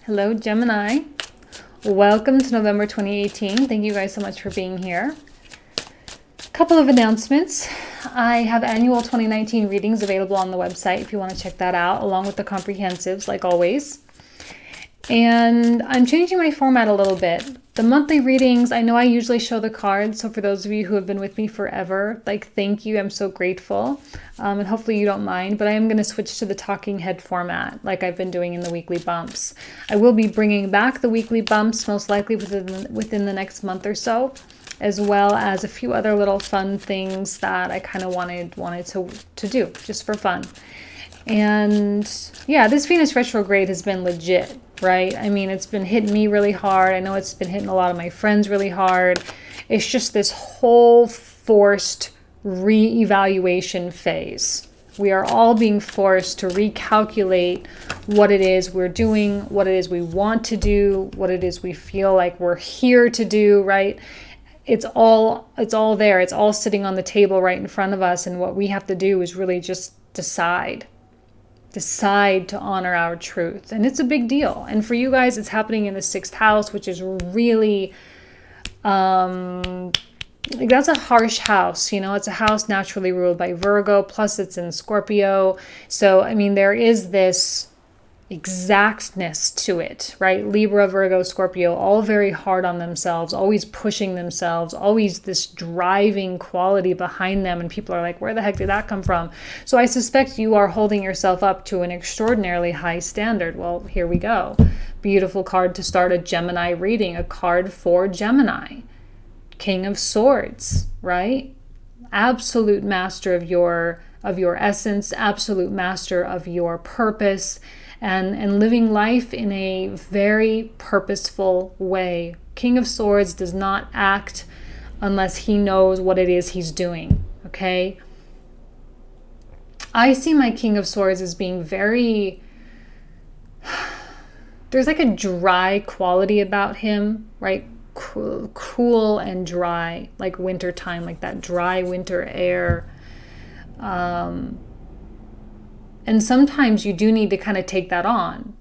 Hello, Gemini. Welcome to November 2018. Thank you guys so much for being here. Couple of announcements. I have annual 2019 readings available on the website if you want to check that out, along with the comprehensives, like always. And I'm changing my format a little bit. The monthly readings, I know I usually show the cards, so for those of you who have been with me forever, thank you, I'm so grateful. And hopefully you don't mind, but I am going to switch to the talking head format like I've been doing in the weekly bumps. I will be bringing back the weekly bumps most likely within the next month or so, as well as a few other little fun things that I kind of wanted to do just for fun. And yeah, this Venus retrograde has been legit, right? I mean, it's been hitting me really hard. I know it's been hitting a lot of my friends really hard. It's just this whole forced reevaluation phase. We are all being forced to recalculate what it is we're doing, what it is we want to do, what it is we feel like we're here to do, right? It's all there. It's all sitting on the table right in front of us. And what we have to do is really just decide to honor our truth. And it's a big deal. And for you guys, it's happening in the 6th house, which is really, that's a harsh house. You know, it's a house naturally ruled by Virgo, plus it's in Scorpio. So, I mean, there is this exactness to it, right? Libra, Virgo, Scorpio, all very hard on themselves, always pushing themselves, always this driving quality behind them. And people are like, where the heck did that come from? So I suspect you are holding yourself up to an extraordinarily high standard. Well, here we go. Beautiful card to start a Gemini reading, a card for Gemini. King of Swords, right? Absolute master of your essence, absolute master of your purpose, and living life in a very purposeful way. King of Swords does not act unless he knows what it is he's doing, okay? I see my King of Swords as being very... There's like a dry quality about him, right? Cool and dry, like winter time, like that dry winter air. And sometimes you do need to kind of take that on.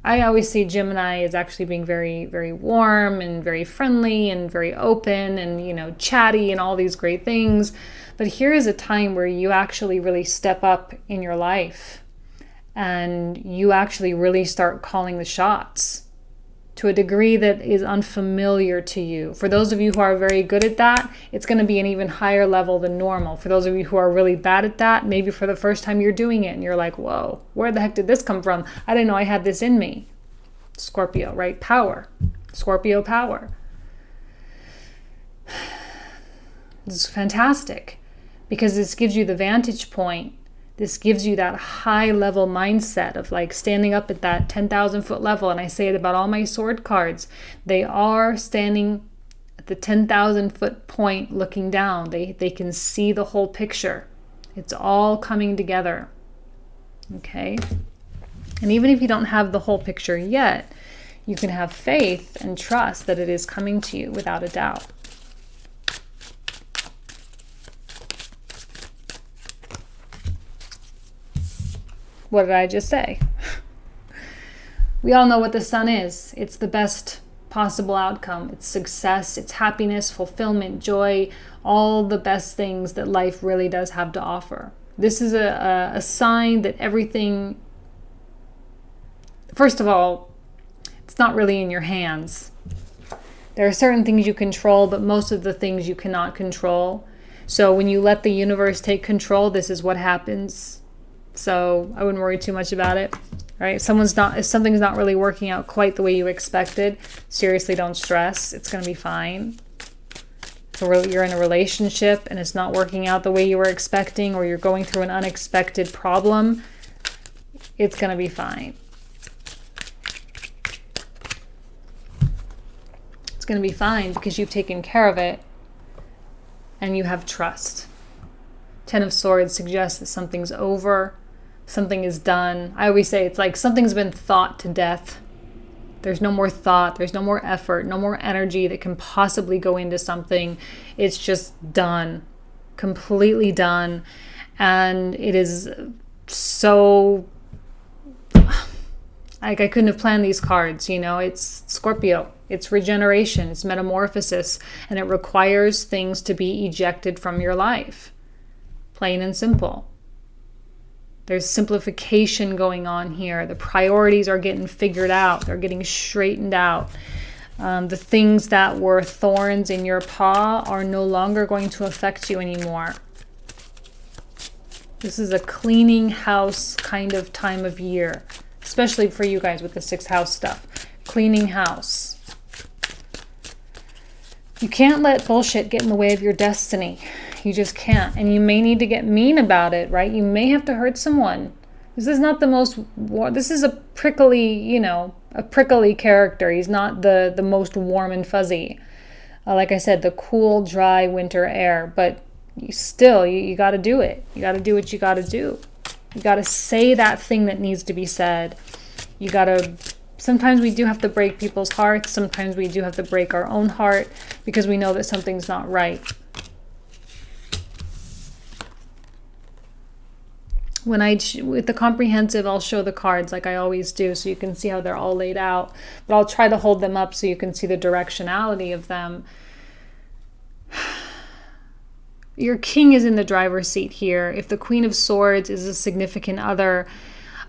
I always see Gemini as actually being very, very warm and very friendly and very open and, you know, chatty and all these great things. But here is a time where you actually really step up in your life and you actually really start calling the shots to a degree that is unfamiliar to you. For those of you who are very good at that, it's going to be an even higher level than normal. For those of you who are really bad at that, maybe for the first time you're doing it and you're like, whoa, where the heck did this come from? I didn't know I had this in me. Scorpio, right? Power. Scorpio power. This is fantastic because this gives you the vantage point. This gives you that high level mindset of like standing up at that 10,000 foot level. And I say it about all my sword cards. They are standing at the 10,000 foot point looking down. They can see the whole picture. It's all coming together. Okay. And even if you don't have the whole picture yet, you can have faith and trust that it is coming to you without a doubt. What did I just say? We all know what the sun is. It's the best possible outcome. It's success, it's happiness, fulfillment, joy, all the best things that life really does have to offer. This is a sign that everything, first of all, it's not really in your hands. There are certain things you control, but most of the things you cannot control. So when you let the universe take control, this is what happens. So I wouldn't worry too much about it, right? If something's not really working out quite the way you expected, seriously, don't stress. It's going to be fine. So you're in a relationship and it's not working out the way you were expecting, or you're going through an unexpected problem, it's going to be fine. It's going to be fine because you've taken care of it and you have trust. 10 of Swords suggests that something's over. Something is done. I always say it's like something's been thought to death. There's no more thought. There's no more effort, no more energy that can possibly go into something. It's just done, completely done. And it is so Like, I couldn't have planned these cards, you know. It's Scorpio. It's regeneration. It's metamorphosis. And it requires things to be ejected from your life. Plain and simple. There's simplification going on here. The priorities are getting figured out. They're getting straightened out. The things that were thorns in your paw are no longer going to affect you anymore. This is a cleaning house kind of time of year, especially for you guys with the 6th house stuff. Cleaning house. You can't let bullshit get in the way of your destiny. You just can't. And you may need to get mean about it, right? You may have to hurt someone. This is not the most, this is a prickly, you know, a prickly character. He's not the most warm and fuzzy. Like I said, the cool, dry winter air. But you got to do it. You got to do what you got to do. You got to say that thing that needs to be said. You got to, sometimes we do have to break people's hearts. Sometimes we do have to break our own heart because we know that something's not right. With the comprehensive, I'll show the cards like I always do so you can see how they're all laid out. But I'll try to hold them up so you can see the directionality of them. Your king is in the driver's seat here. If the Queen of Swords is a significant other,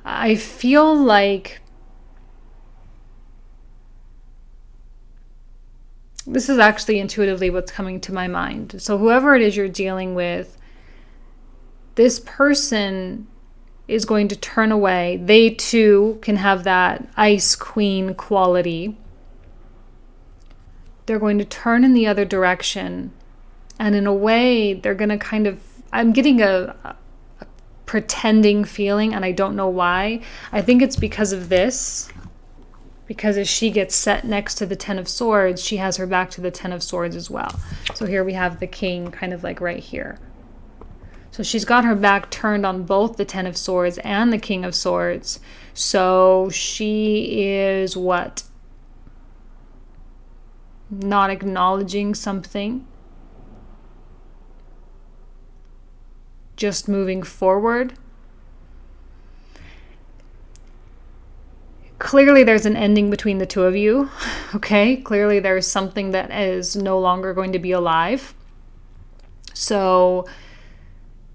I feel like this is actually intuitively what's coming to my mind. So whoever it is you're dealing with, this person is going to turn away. They too can have that ice queen quality. They're going to turn in the other direction. And in a way, they're going to kind of, I'm getting a pretending feeling, and I don't know why. I think it's because of this. Because as she gets set next to the 10 of Swords, she has her back to the 10 of Swords as well. So here we have the king kind of like right here. So she's got her back turned on both the 10 of Swords and the King of Swords. So she is what? Not acknowledging something. Just moving forward. Clearly there's an ending between the two of you. Okay? Clearly there's something that is no longer going to be alive. So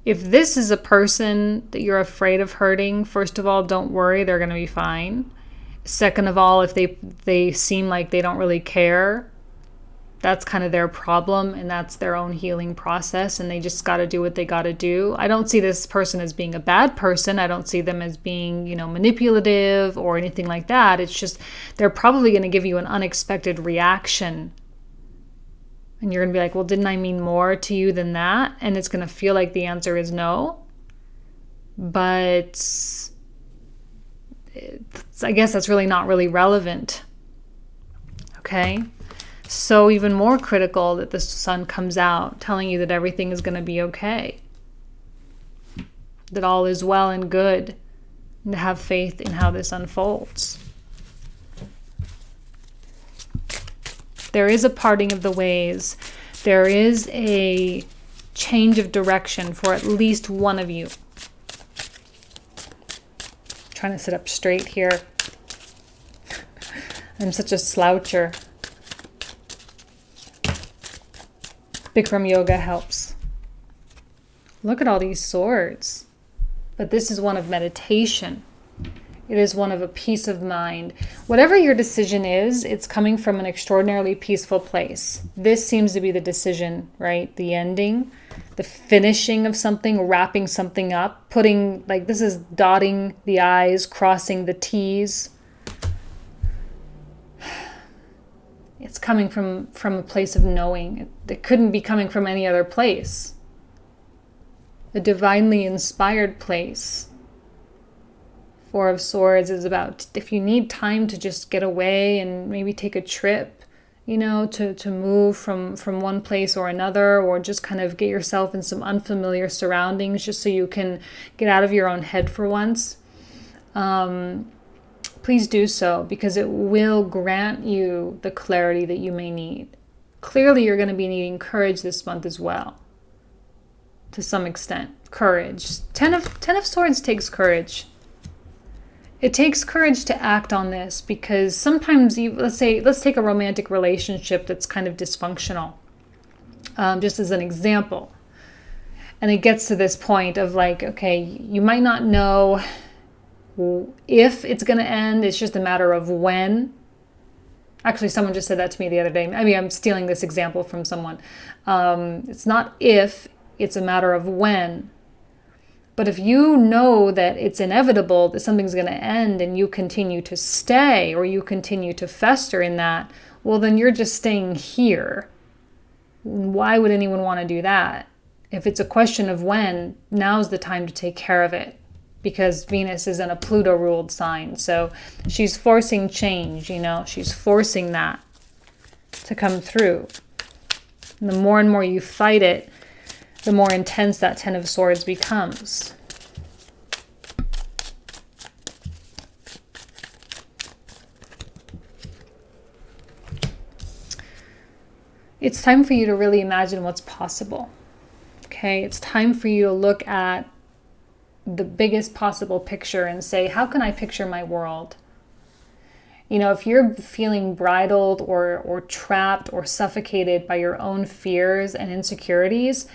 if this is a person that you're afraid of hurting, first of all, don't worry, they're going to be fine. Second of all, if they seem like they don't really care, that's kind of their problem, and that's their own healing process, and they just got to do what they got to do. I don't see this person as being a bad person. I don't see them as being, you know, manipulative or anything like that. It's just they're probably going to give you an unexpected reaction. And you're going to be like, well, didn't I mean more to you than that? And it's going to feel like the answer is no. But I guess that's really not really relevant. Okay? So even more critical that the sun comes out telling you that everything is going to be okay. That all is well and good. And to have faith in how this unfolds. There is a parting of the ways. There is a change of direction for at least one of you. I'm trying to sit up straight here. I'm such a sloucher. Bikram yoga helps. Look at all these swords. But this is one of meditation. It is one of a peace of mind. Whatever your decision is, it's coming from an extraordinarily peaceful place. This seems to be the decision, right? The ending, the finishing of something, wrapping something up, putting, like this is dotting the I's, crossing the T's. It's coming from a place of knowing. It couldn't be coming from any other place. A divinely inspired place. Four of Swords is about if you need time to just get away and maybe take a trip, you know, to move from one place or another, or just kind of get yourself in some unfamiliar surroundings just so you can get out of your own head for once. Please do so, because it will grant you the clarity that you may need. Clearly, you're going to be needing courage this month as well, to some extent. Courage. Ten of Swords takes courage. It takes courage to act on this, because sometimes let's take a romantic relationship that's kind of dysfunctional, just as an example. And it gets to this point of like, okay, you might not know if it's going to end. It's just a matter of when. Actually, someone just said that to me the other day. I mean, I'm stealing this example from someone. It's not if, it's a matter of when. But if you know that it's inevitable that something's going to end and you continue to stay or you continue to fester in that, well, then you're just staying here. Why would anyone want to do that? If it's a question of when, now's the time to take care of it, because Venus is in a Pluto-ruled sign. So she's forcing change, she's forcing that to come through. And the more and more you fight it, the more intense that Ten of Swords becomes. It's time for you to really imagine what's possible. Okay, it's time for you to look at the biggest possible picture and say, how can I picture my world? If you're feeling bridled or trapped or suffocated by your own fears and insecurities,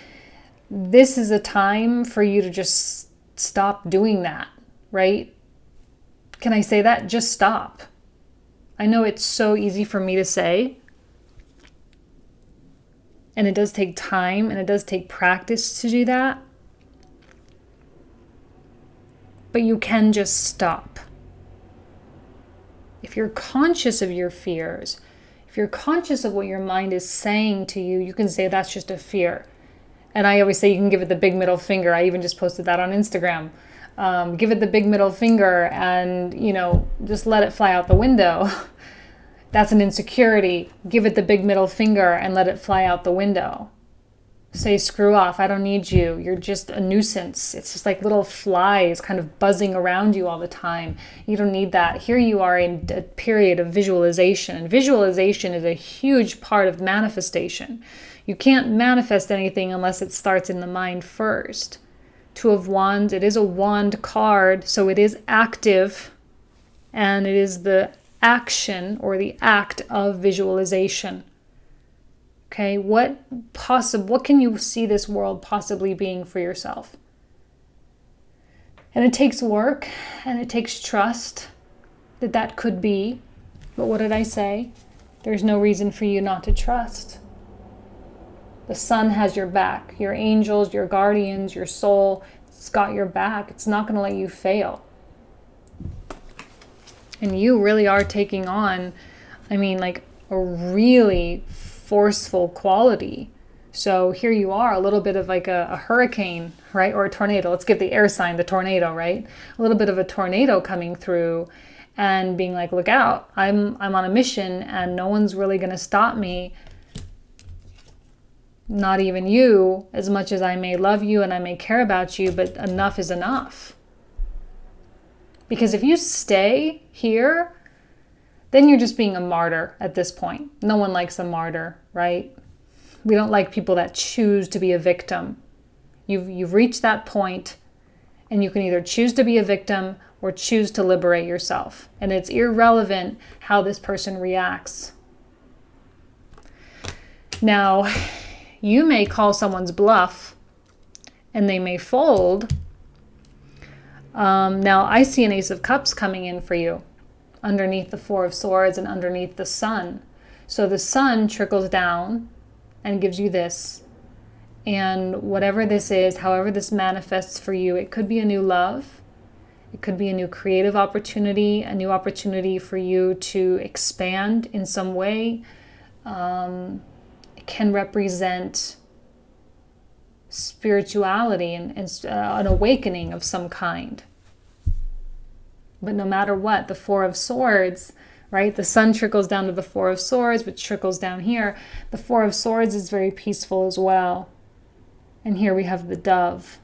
this is a time for you to just stop doing that, right? Can I say that? Just stop. I know it's so easy for me to say, and it does take time and it does take practice to do that. But you can just stop. If you're conscious of your fears, if you're conscious of what your mind is saying to you, you can say that's just a fear. And I always say you can give it the big middle finger. I even just posted that on Instagram. Give it the big middle finger and, just let it fly out the window. That's an insecurity. Give it the big middle finger and let it fly out the window. Say, screw off. I don't need you. You're just a nuisance. It's just like little flies kind of buzzing around you all the time. You don't need that. Here you are in a period of visualization. And visualization is a huge part of manifestation. You can't manifest anything unless it starts in the mind first. Two of Wands, it is a wand card, so it is active, and it is the action or the act of visualization. Okay, what can you see this world possibly being for yourself? And it takes work and it takes trust that could be. But what did I say? There's no reason for you not to trust. The sun has your back. Your angels, your guardians, your soul, it's got your back. It's not going to let you fail. And you really are taking on, like a really forceful quality. So here you are, a little bit of like a hurricane, right? Or a tornado. Let's give the air sign the tornado, right? A little bit of a tornado coming through and being like, look out, I'm on a mission and no one's really going to stop me. Not even you, as much as I may love you and I may care about you, but enough is enough. Because if you stay here, then you're just being a martyr at this point. No one likes a martyr, right? We don't like people that choose to be a victim. You've reached that point, and you can either choose to be a victim or choose to liberate yourself. And it's irrelevant how this person reacts. Now, you may call someone's bluff, and they may fold. Now, I see an Ace of Cups coming in for you, underneath the Four of Swords and underneath the Sun. So the Sun trickles down and gives you this. And whatever this is, however this manifests for you, it could be a new love. It could be a new creative opportunity, a new opportunity for you to expand in some way. It can represent spirituality and an awakening of some kind. But no matter what, the Four of Swords, right? The Sun trickles down to the Four of Swords, which trickles down here. The Four of Swords is very peaceful as well. And here we have the dove,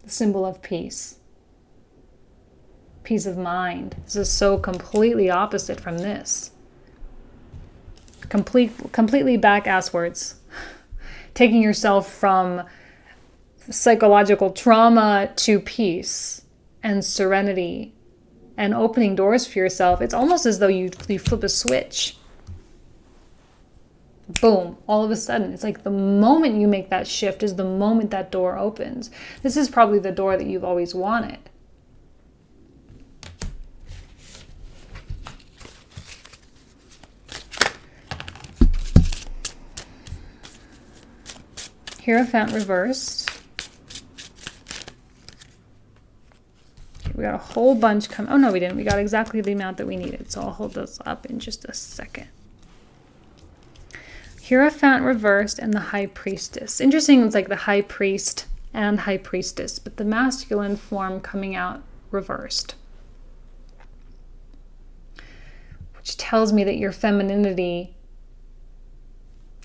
the symbol of peace, peace of mind. This is so completely opposite from this. Completely back asswards. Taking yourself from psychological trauma to peace and serenity and opening doors for yourself. It's almost as though you flip a switch. Boom, all of a sudden. It's like the moment you make that shift is the moment that door opens. This is probably the door that you've always wanted. Hierophant reversed. We got a whole bunch come. Oh no, we didn't. We got exactly the amount that we needed. So I'll hold those up in just a second. Hierophant reversed and the High Priestess. Interesting, it's like the High Priest and High Priestess, but the masculine form coming out reversed. Which tells me that your femininity,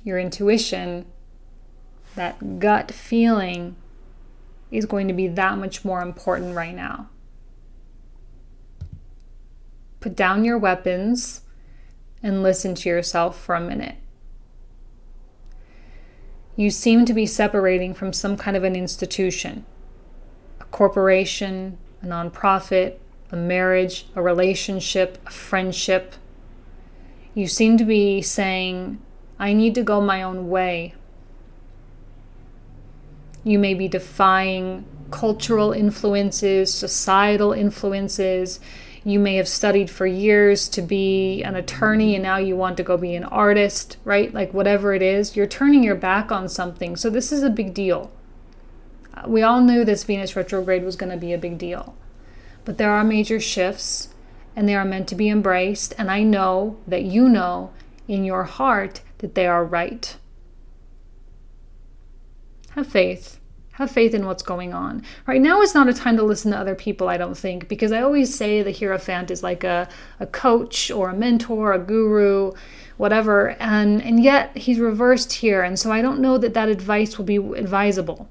your intuition, that gut feeling is going to be that much more important right now. Put down your weapons and listen to yourself for a minute. You seem to be separating from some kind of an institution, a corporation, a nonprofit, a marriage, a relationship, a friendship. You seem to be saying, I need to go my own way. You may be defying cultural influences, societal influences. You may have studied for years to be an attorney and now you want to go be an artist, right? Like whatever it is, you're turning your back on something. So this is a big deal. We all knew this Venus retrograde was going to be a big deal. But there are major shifts and they are meant to be embraced. And I know that you know in your heart that they are right. Have faith. Have faith in what's going on. Right now is not a time to listen to other people, I don't think, because I always say the Hierophant is like a coach or a mentor, a guru, whatever, and yet he's reversed here, and so I don't know that that advice will be advisable.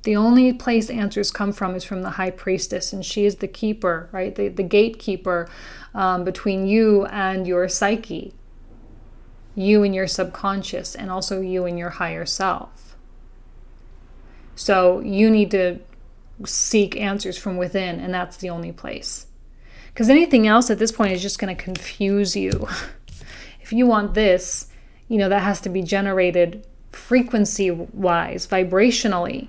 The only place answers come from is from the High Priestess, and she is the keeper, right? The gatekeeper between you and your psyche, you and your subconscious, and also you and your higher self. So you need to seek answers from within, and that's the only place. Because anything else at this point is just going to confuse you. If you want this, that has to be generated frequency-wise, vibrationally.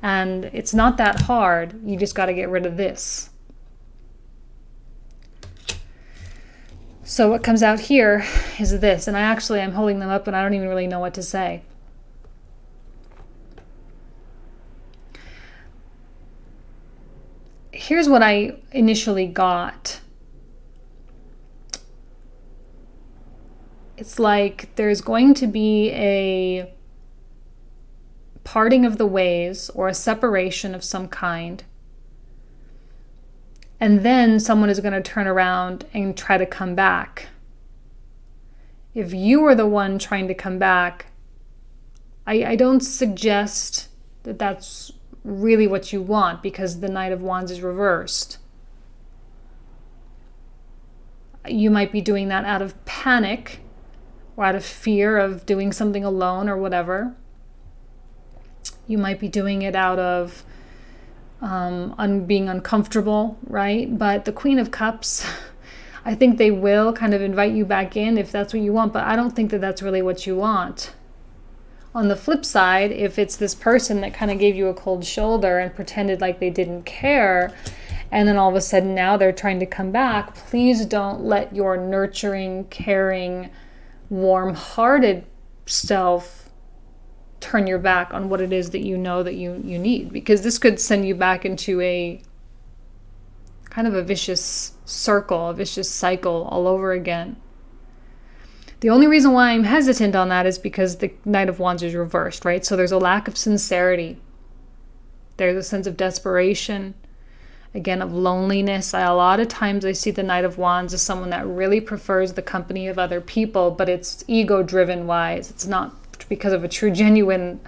And it's not that hard. You just got to get rid of this. So what comes out here is this. And I'm holding them up and I don't even really know what to say. Here's what I initially got. It's like there's going to be a parting of the ways or a separation of some kind. And then someone is going to turn around and try to come back. If you are the one trying to come back, I don't suggest that that's really what you want, because the Knight of Wands is reversed. You might be doing that out of panic or out of fear of doing something alone or whatever. You might be doing it out of being uncomfortable, right? But the Queen of Cups, I think they will kind of invite you back in if that's what you want, but I don't think that that's really what you want. On the flip side, if it's this person that kind of gave you a cold shoulder and pretended like they didn't care, and then all of a sudden now they're trying to come back, please don't let your nurturing, caring, warm-hearted self turn your back on what it is that you know that you need, because this could send you back into a kind of a vicious circle, a vicious cycle all over again. The only reason why I'm hesitant on that is because the Knight of Wands is reversed, right? So there's a lack of sincerity. There's a sense of desperation, again, of loneliness. A lot of times I see the Knight of Wands as someone that really prefers the company of other people, but it's ego-driven wise. It's not because of a true, genuine,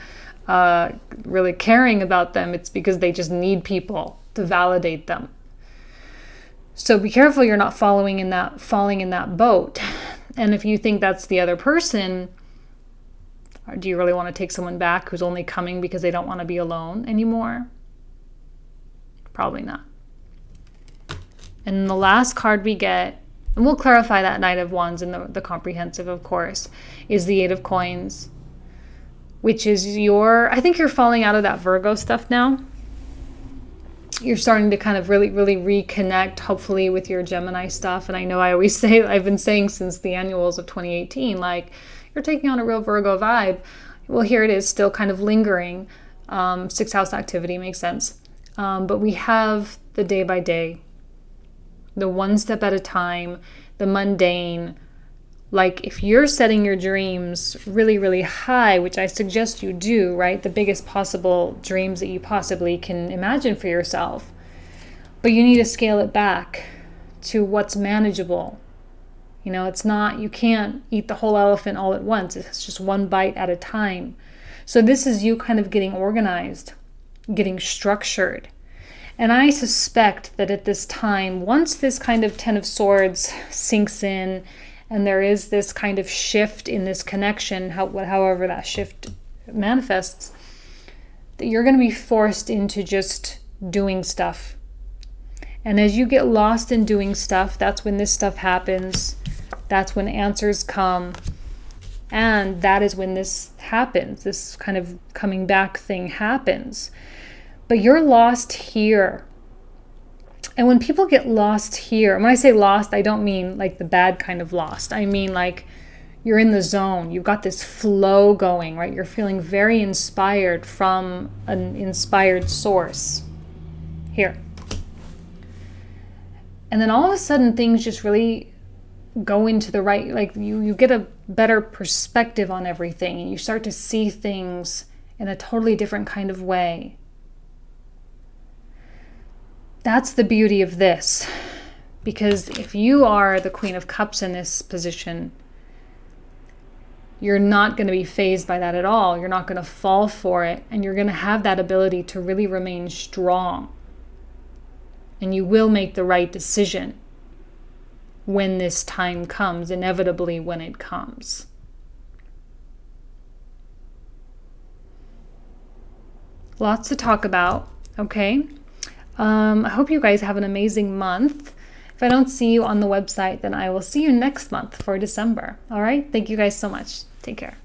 really caring about them. It's because they just need people to validate them. So be careful you're not falling in that boat. And if you think that's the other person, Or do you really want to take someone back who's only coming because they don't want to be alone anymore? Probably not. And the last card we get, and we'll clarify that Knight of Wands in the comprehensive, of course, is the Eight of Coins, which is I think you're falling out of that Virgo stuff now. You're starting to kind of really, really reconnect, hopefully, with your Gemini stuff. And I know I always say, I've been saying since the annuals of 2018, like, you're taking on a real Virgo vibe. Well, here it is, still kind of lingering. Sixth house activity makes sense. But we have the day by day, the one step at a time, the mundane. Like, if you're setting your dreams really, really high, which I suggest you do, right? The biggest possible dreams that you possibly can imagine for yourself. But you need to scale it back to what's manageable. You know, it's not, you can't eat the whole elephant all at once. It's just one bite at a time. So this is you kind of getting organized, getting structured. And I suspect that at this time, once this kind of Ten of Swords sinks in, and there is this kind of shift in this connection, however that shift manifests, that you're going to be forced into just doing stuff. And as you get lost in doing stuff, that's when this stuff happens. That's when answers come. And that is when this happens. This kind of coming back thing happens. But you're lost here. And when people get lost here, and when I say lost, I don't mean like the bad kind of lost. I mean like you're in the zone. You've got this flow going, right? You're feeling very inspired from an inspired source here. And then all of a sudden things just really go into the right, like you get a better perspective on everything, and you start to see things in a totally different kind of way. That's the beauty of this, because if you are the Queen of Cups in this position, you're not going to be fazed by that at all. You're not going to fall for it, and you're going to have that ability to really remain strong. And you will make the right decision when this time comes, inevitably when it comes. Lots to talk about, okay? I hope you guys have an amazing month. If I don't see you on the website, then I will see you next month for December. All right? Thank you guys so much. Take care.